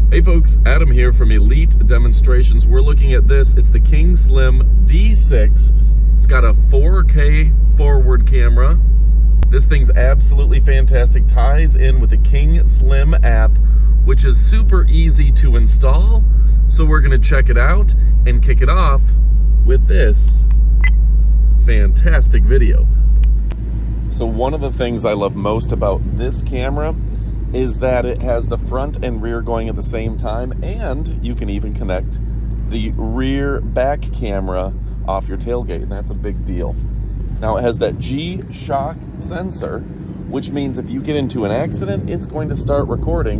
Hey folks, Adam here from Elite Demonstrations. We're looking at this. It's the Kingslim D6. It's got a 4K forward camera. This thing's absolutely fantastic. Ties in with the Kingslim app, which is super easy to install. So we're gonna check it out and kick it off with this fantastic video. So one of the things I love most about this camera is that it has the front and rear going at the same time, and you can even connect the rear back camera off your tailgate, and that's a big deal. Now it has that G-Shock sensor, which means if you get into an accident, it's going to start recording,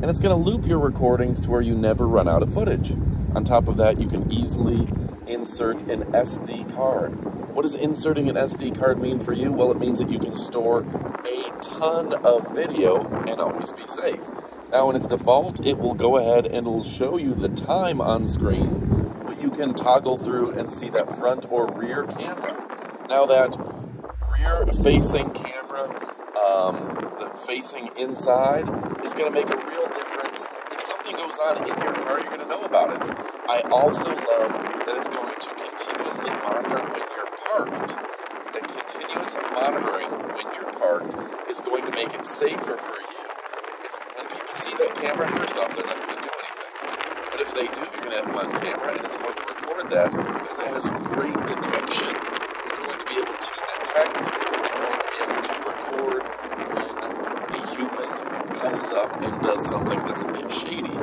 and it's going to loop your recordings to where you never run out of footage. On top of that, you can easily insert an SD card. What does inserting an SD card mean for you? Well, it means that you can store a ton of video and always be safe. Now, in its default, it will go ahead and it'll show you the time on screen, but you can toggle through and see that front or rear camera. Now, that rear-facing camera, the facing inside, is going to make a real difference. If something goes on in your car, you're going to know about it. I also love that it's going to continuously monitor when you're parked. That continuous monitoring when you're parked is going to make it safer for you. When people see that camera, first off, they're not going to do anything. But if they do, you're going to have them on camera, and it's going to record that because it has great detection. It's going to be able to detect and going to be able to record when a human comes up and does something that's a bit shady.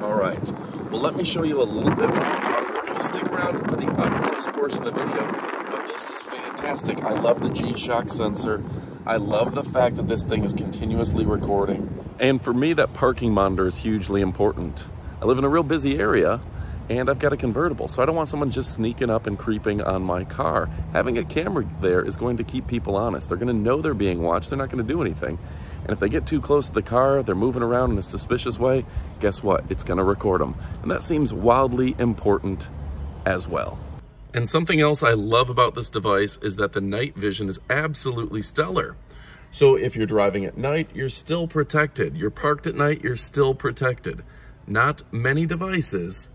All right. Well, let me show you a little bit more about it. We're going to stick around for the up-close portion of the video, but this is fantastic. I love the G-Shock sensor. I love the fact that this thing is continuously recording. And for me, that parking monitor is hugely important. I live in a real busy area, and I've got a convertible, so I don't want someone just sneaking up and creeping on my car. Having a camera there is going to keep people honest. They're going to know they're being watched. They're not going to do anything. And if they get too close to the car, they're moving around in a suspicious way, guess what? It's going to record them. And that seems wildly important as well. And something else I love about this device is that the night vision is absolutely stellar. So if you're driving at night, you're still protected. You're parked at night, you're still protected. Not many devices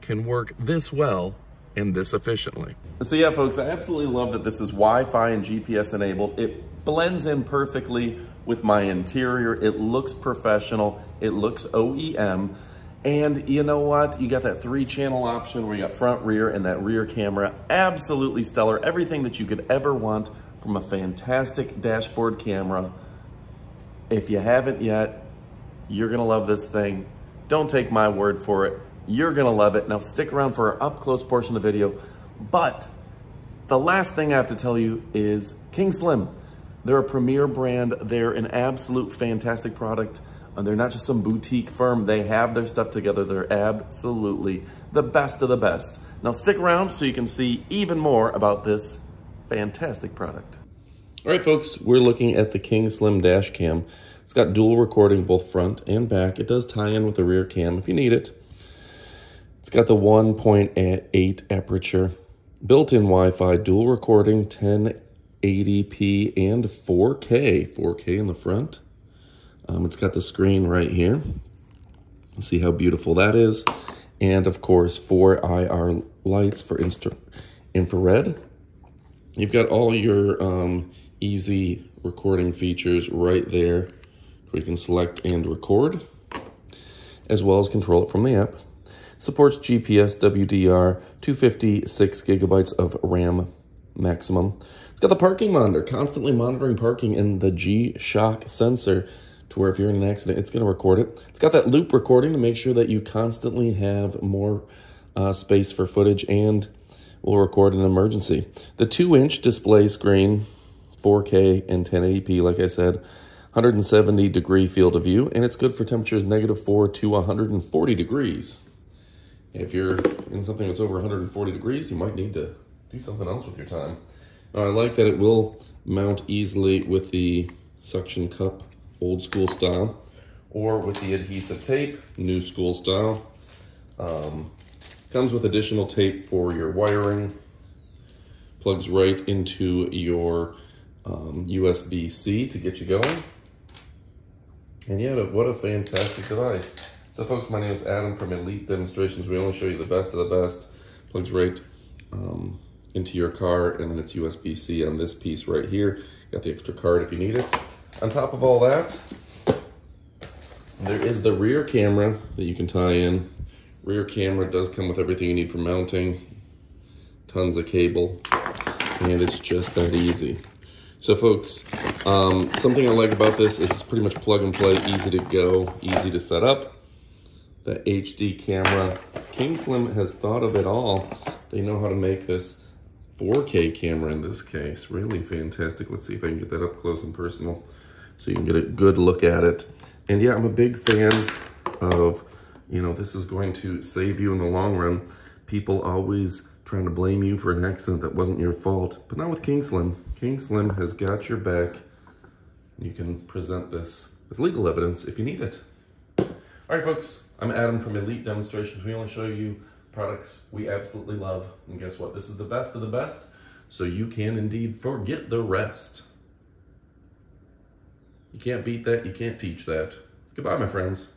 can work this well and this efficiently. So yeah, folks, I absolutely love that this is Wi-Fi and GPS enabled. It blends in perfectly with my interior. It looks professional. It looks OEM. And you know what? You got that 3-channel option where you got front, rear, and that rear camera. Absolutely stellar. Everything that you could ever want from a fantastic dashboard camera. If you haven't yet, you're gonna love this thing. Don't take my word for it. You're gonna love it. Now stick around for our up-close portion of the video. But the last thing I have to tell you is Kingslim. They're a premier brand. They're an absolute fantastic product. They're not just some boutique firm. They have their stuff together. They're absolutely the best of the best. Now stick around so you can see even more about this fantastic product. All right, folks, we're looking at the Kingslim dash cam. It's got dual recording, both front and back. It does tie in with the rear cam if you need it. It's got the 1.8 aperture, built-in Wi-Fi, dual recording, 1080p and 4K. 4K in the front. It's got the screen right here. See how beautiful that is. And of course, 4 IR lights for infrared. You've got all your easy recording features right there where you can select and record, as well as control it from the app. Supports GPS, WDR, 256 gigabytes of RAM maximum. It's got the parking monitor, constantly monitoring parking, and the G-Shock sensor to where if you're in an accident, it's going to record it. It's got that loop recording to make sure that you constantly have more space for footage, and will record an emergency. The 2-inch display screen, 4K and 1080p, like I said, 170-degree field of view, and it's good for temperatures -4 to 140 degrees. If you're in something that's over 140 degrees, you might need to do something else with your time. Now, I like that it will mount easily with the suction cup, old school style, or with the adhesive tape, new school style. Comes with additional tape for your wiring. Plugs right into your USB-C to get you going. And yeah, what a fantastic device. So folks, my name is Adam from Elite Demonstrations. We only show you the best of the best. Plugs right into your car, and then it's USB-C on this piece right here. Got the extra card if you need it. On top of all that, there is the rear camera that you can tie in. Rear camera does come with everything you need for mounting. Tons of cable, and it's just that easy. So folks, something I like about this is it's pretty much plug and play, easy to go, easy to set up. The HD camera, Kingslim has thought of it all. They know how to make this 4K camera in this case. Really fantastic. Let's see if I can get that up close and personal so you can get a good look at it. And yeah, I'm a big fan of, you know, this is going to save you in the long run. People always trying to blame you for an accident that wasn't your fault, but not with Kingslim. Kingslim has got your back. You can present this as legal evidence if you need it. All right, folks, I'm Adam from Elite Demonstrations. We only show you products we absolutely love. And guess what? This is the best of the best, so you can indeed forget the rest. You can't beat that. You can't teach that. Goodbye, my friends.